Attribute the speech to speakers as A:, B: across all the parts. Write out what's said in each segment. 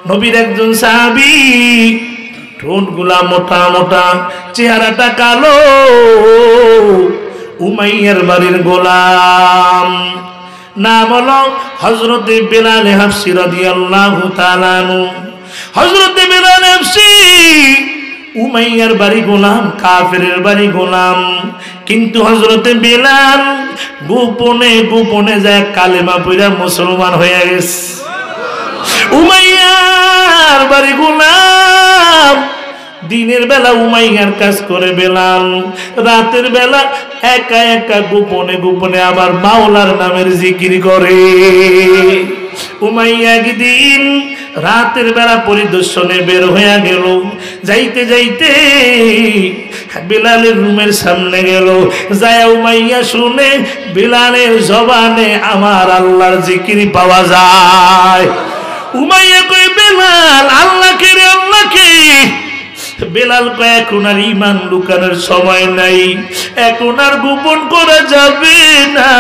A: নবীর একজন সাহাবী, ঠোঁটগুলা মোটা মোটা, চেহারাটা কালো, উমাইয়ার বাড়ির গোলাম, নাম হলো হযরতে বেলাল হাবশী রাদিয়াল্লাহু তাআলা আনহু। হযরতে বেলাল হাবশী উমাইয়ার বাড়ি গোলাম, কাফেরের বাড়ি গোলাম, কিন্তু হযরতে বেলাল গোপনে গোপনে যায় কালেমা পড়া মুসলমান হয়ে গেছে। উমাইয়ার বাড়ি গোলাম, দিনের বেলা উমাইয়ার কাজ করে বেলাল, রাতের বেলা একা একা গোপনে গোপনে আবার মাওলার নামের জিকির করে। উমাইয়া একদিন রাতের বেলা পরিদর্শনে বের হয়ে গেল, যাইতে যাইতে বেলালের রুমের সামনে গেল, যায় উমাইয়া শুনে বেলালের জবানে আমার আল্লাহর জিকির পাওয়া যায়। উমাইয়া কয়, বেলাল আল্লাহকে রে আল্লাহকে। বেলাল কয়, এখন আর ঈমান লুকানোর সময় নাই, এখন আর গোপন করা যাবে না।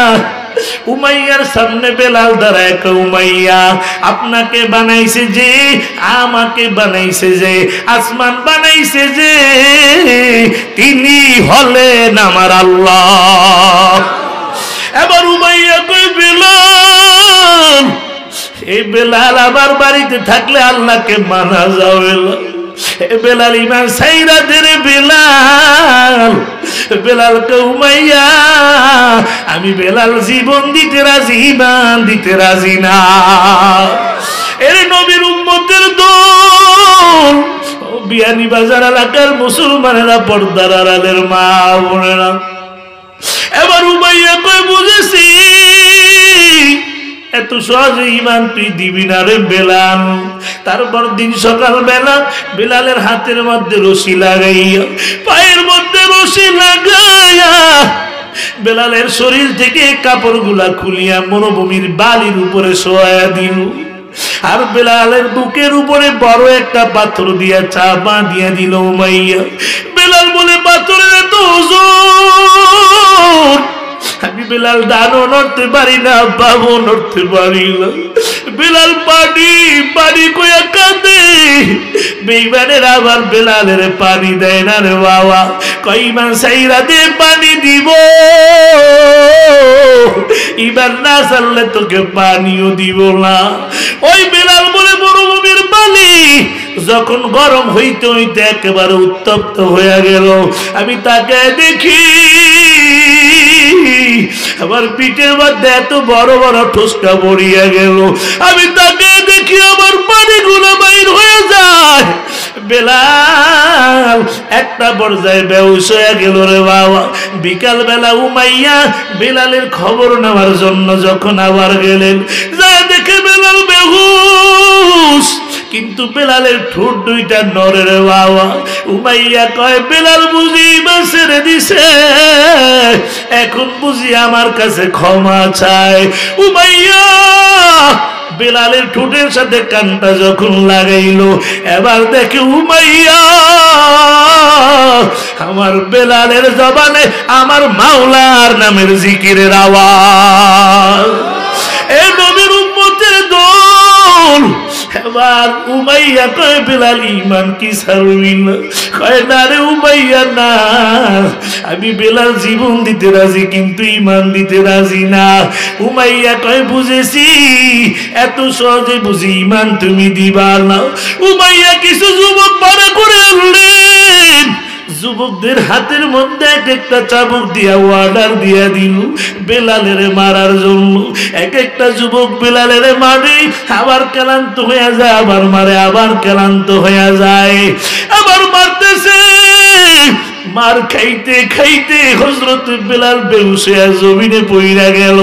A: উমাইয়ার সামনে বেলাল দাঁড়ায়, উমাইয়া আপনাকে বানাইছে যে, আমাকে বানাইছে যে, আসমান বানাইছে যে, তিনি হলেন আমার আল্লাহ। এবার উমাইয়া কয়, বেলাল, এই বেলাল আমার বাড়িতে থাকলে আল্লাহকে মানা যাবে না। বেলাল ইমান সাইরা দে রে বেলাল। বেলালকে উমাইয়া, আমি বেলাল জীবন দিতে রাজি, ইমান দিতে রাজি না। এর নবীর উম্মতের দল, বিয়ানীবাজার এলাকার মুসলমানেরা, পর্দার আড়ালের মা বোনেরা। এবার উমাইয়া কই, বুঝেছি এত সহজে ইমান তুই দিবি না রে বেলাল। তারপর দিন সকাল বেলা বেলালের হাতের মধ্যে রশি লাগাইয়া, পায়ের মধ্যে রশি লাগাইয়া, বেলালের শরীর থেকে কাপড়গুলা খুলিয়া মরুভূমির বালির উপরে শোয়া দিল। আর বেলালের বুকের উপরে বড় একটা পাথর দিয়া চাপা দিয়া দিল উমাইয়া। বেলাল বলে, পাথরের এত ওজন, আমি বেলাল ডানও নড়তে পারি না, বাবু নড়তে পারি না। বেলাল পানি পানি কইয়া কাঁদে। বেঈমানের আবার বেলালের পানি দেয় না রে বাবা। কই ইমান সাইরা দে, পানি দিব, ইমান না ছাড়লে তোকে পানিও দিব না। ওই বেলাল বলে, মরুভূমির পানি যখন গরম হইতে হইতে একেবারে উত্তপ্ত হয়ে গেল, আমি তাকে দেখি আমার পিঠের মধ্যে এত বড় বড় ঠোসকা পড়িয়া গেল। আমি তাকে দেখি আমার পানিগুলো বাইর হয়ে যায়। বেলাল একটা পর্যায়ে বেহুশ হয়ে গেল রে বাবা। বিকাল বেলা উমাইয়া বেলালের খবর নেওয়ার জন্য যখন আবার গেলেন, যা দেখে বেলাল বেহুশ, কিন্তু বেলালের ঠোঁট দুইটা নড়ে রে বাবা। উমাইয়া কয়, বেলাল বুঝি ইমান ছেড়ে দিছে, এখন বুঝি আমার কাছে ক্ষমা চায়। উমাইয়া বেলালের ঠোঁটের সাথে কানটা যখন লাগাইলো, এবার দেখে উমাইয়া আমার বেলালের জবানে আমার মাওলার নামের জিকিরের আওয়াজ। এ নবীর উম্মতের দল। এবার উমাইয়া কয়, বেলাল ঈমান কি ছাড়বি না? কয়, না রে উমাইয়া না, আমি বেলাল জীবন দিতে রাজি, কিন্তু ঈমান দিতে রাজি না। উমাইয়া কয়, বুঝেছি, এত সহজে বুঝি ঈমান তুমি দিবা না। উমাইয়া কিছু যুবক পাড়া করে আনলেন, যুবকদের হাতের মধ্যে এক একটা চাবুক দিয়া অর্ডার দিয়া দিল বেলালের মারার জন্য। এক একটা যুবক বেলালের মারে, আবার ক্লান্ত হয়ে যায়, আবার মারে, আবার ক্লান্ত হয়ে যায়, আবার মারতেছে। মার খাইতে খাইতে হযরত বেলাল বেহুশ হয়ে জমিনে পইরা গেল।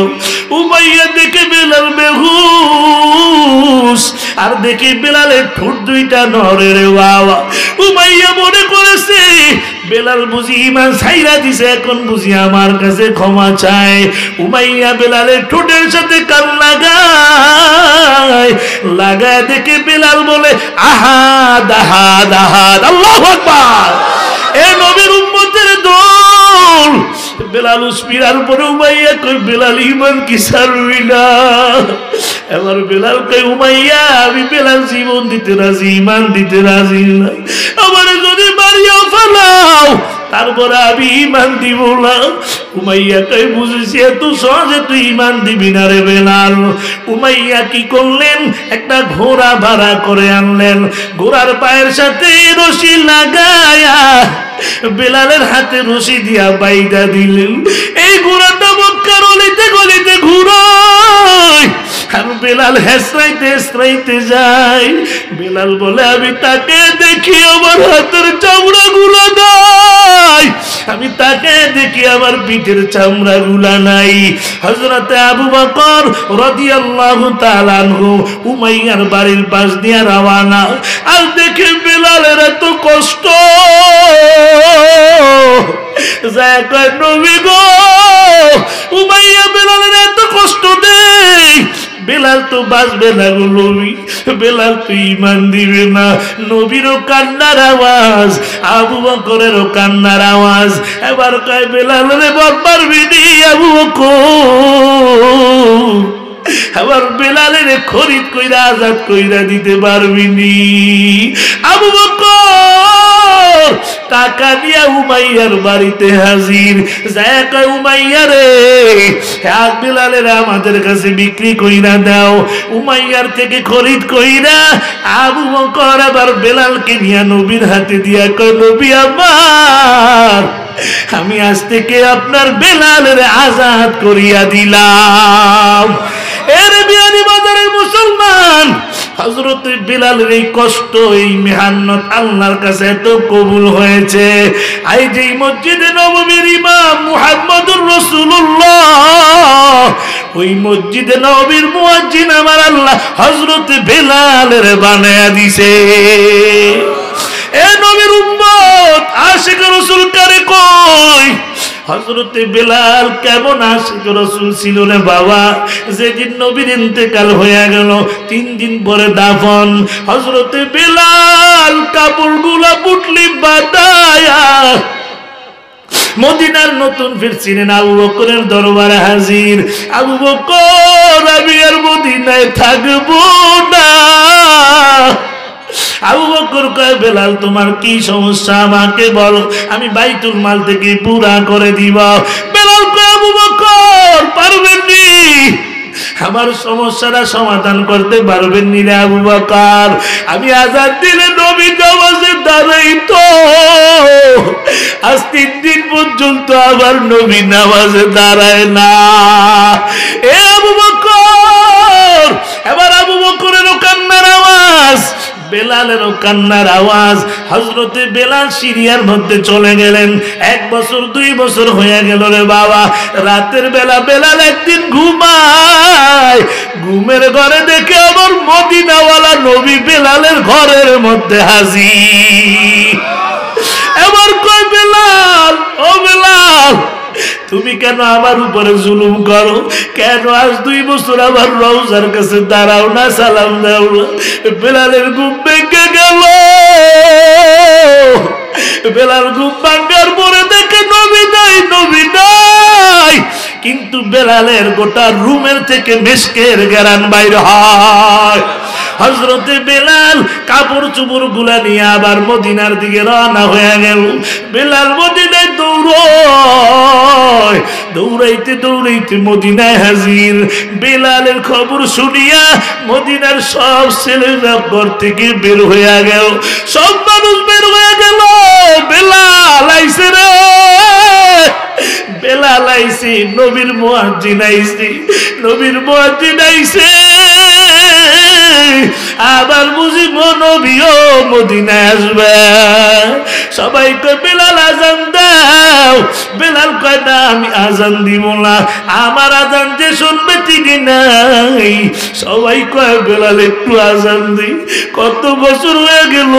A: উমাইয়া দেখে বেলাল বেহুশ, আর দেখে বেলালের ঠোঁট দুইটা নড়ে রে বাবা। উমাইয়া মনে করেছে বেলাল বুঝি ঈমান ছাইরা দিছে, এখন বুঝি আমার কাছে ক্ষমা চায়। উমাইয়া বেলালের ঠোঁটের সাথে কান লাগায়, লাগায় দেখে বেলাল বলে, আহাদ আহাদ আহাদ, আল্লাহু আকবার। এ নবীর উম্মতের দল। বেলাল উসপিরার পরে উমাইয়া কই, বেলাল ঈমান কি ছাড়বি না? এবার বেলাল কয় উমাইয়া আমি বেলাল জীবন দিতে রাজি ঈমান দিতে রাজি না আমার যদি মারিয়া ফেলাও তারপরে আমি ঈমান দিব না উমাইয়া কয় বুঝেছি এত সহজে তুই ঈমান দিবি না রে বেলাল উমাইয়া কি করলেন একটা ঘোড়া ভাড়া করে আনলেন ঘোড়ার পায়ের সাথে রশি লাগায়া বেলালের হাতে রশি দিয়া বাইদা দিলেন এই ঘোড়াটা মক্কার অলিতে গলিতে ঘুরায় আর বেলাল হেসরাইতে হেসরাইতে যায় বেলাল বলে আমি তাকে দেখি আমার হাতের চামড়া গুলা নাই আমি তাকে দেখি আমার পিঠের চামড়া গুলা নাই হযরতে আবু বকর রাদিয়াল্লাহু তাআলা আনহু উমাইয়ার বাড়ির পাশ দিয়ে রওনা আর দেখে বেলালের এত কষ্ট যায় কয় নবী গো উমাইয়া বেলালের এত কষ্ট দেয় বেলাল তো বাঁচবে না গো নবী বেলাল তো ঈমান দিবে না নবীরও কান্নার আওয়াজ আবু বকরেরও কান্নার আওয়াজ এবার কয় বেলাল রে পারবি নি আবু বকর আবার বেলালের খরিদ কইরা আজাদ কইরা দিতে পারবি নি আবু বকর টাকা দিয়া উমাইয়ার বাড়িতে হাজির যায় কয় উমাইয়া রে এক বেলালের আমাদের কাছে বিক্রি কইরা দাও উমাইয়ার থেকে খরিদ কইরা আবু বকর আবার বেলালকে নিয়ে নবীর হাতে দিয়া কয় নবী আমার আমি আজ থেকে আপনার বেলালের আজাদ করিয়া দিলাম এর বিয়ানি বাজারের মুসলমান হযরত বেলালের এই কষ্ট এই মেহনত আল্লাহর কাছে এত কবুল হয়েছে আই যেই মসজিদে নববীর ইমাম মুহাম্মদুর রাসূলুল্লাহ ওই মসজিদে নববীর মুয়াজ্জিন আমার আল্লাহ হযরত বেলালের বানায়া দিছে এ নবীর উম্মত আশিক রাসূল কারে কই হযরতে বেলাল কেমন আশিক রাসূল ছিল রে বাবা যেদিন নবীর ইন্তেকাল হয়ে গেল 3 দিন পরে দাফন হযরতে বেলাল কাপড়গুলা পুটলি বাঁধায়া মদিনার নতুন ফিরছিলেন আবু বকরের দরবারে হাজির আবু বকর আমি আর মদিনায় থাকবো না আবু বকর কয় বেলাল তোমার কি সমস্যা আমাকে বলো আমি বাইতুল মাল থেকে পুরা করে দিব বেলাল কয় আবু বকর পারবেন নি আমার সমস্যাটা সমাধান করতে পারবেন নি রে আবু বকর আমি আযান দিলে নবী নামাজে দাঁড়াইতো আজ 3 দিন পর্যন্ত আবার নবী নামাজে দাঁড়ায় না এ আবু বকর এবার আবু বকরেরও কান্নার আওয়াজ বেলালেরও কান্নার আওয়াজ হযরতে বেলাল সিরিয়ার মধ্যে চলে গেলেন 1 বছর 2 বছর হয়ে গেল রে বাবা রাতের বেলা বেলাল একদিন ঘুমায় ঘুমের ঘরে দেখে আবার মদিনাওয়ালা নবী বেলালের ঘরের মধ্যে হাজির এবার কয় বেলাল ও বেলাল তুমি কেন আমার উপরে জুলুম করো কেন আজ 2 বছর আমার রওজার কাছে দাঁড়াও না সালাম দাও না বেলালের ঘুম ভেঙে গেল বেলাল ঘুম ভাঙার পরে দেখে নবী নাই কিন্তু বেলালের গোটা রুমের থেকে মিশকের ঘ্রাণ বাইর হয় হযরতে বেলাল কাপড় চোপড় গুলা নিয়ে আবার মদিনার দিকে রওনা হয়ে গেল বেলাল মদিনায় দৌড়াইতে দৌড়াইতে মদিনায় হাজির বেলালের খবর শুনিয়া মদিনার সব ছেলেরা ঘর থেকে বের হয়ে গেল সব মানুষ বের হয়ে গেল বেলাল আইছে রে বেলাল আইছে নবীর মুয়াজ্জিন আইছে আবার বুঝিব নবীও মদিনায় আসবে সবাই কয় বেলাল আজান দাও বেলাল কয় না আমি আজান দিব না আমার আজান যে শুনবে তিনি নাই সবাই কয় বেলাল একটু আজান দি কত বছর হয়ে গেল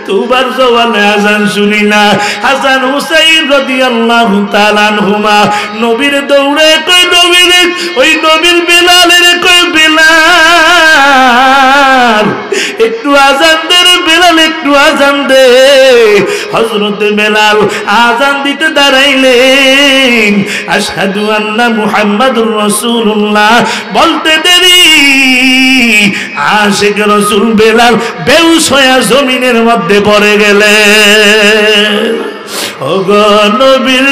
A: তোমার জবানে আজান শুনি না হাসান হুসাইন রাদিয়াল্লাহু তাআলা আনহুমা নবীর দৌড়ে কয় নবীর ওই নবীর বেলালের কয় বেলাল একটু আজান দে রে বেলাল একটু আজান দে। হযরত বেলাল আজান দিতে দাঁড়াইলেন, আশহাদু আন্না মুহাম্মাদুর রাসূলুল্লাহ বলতে দেরি আশিক রাসূল বেলাল বেহুশ হয়ে জমিনের মধ্যে পড়ে গেলেন। ওগো নবীর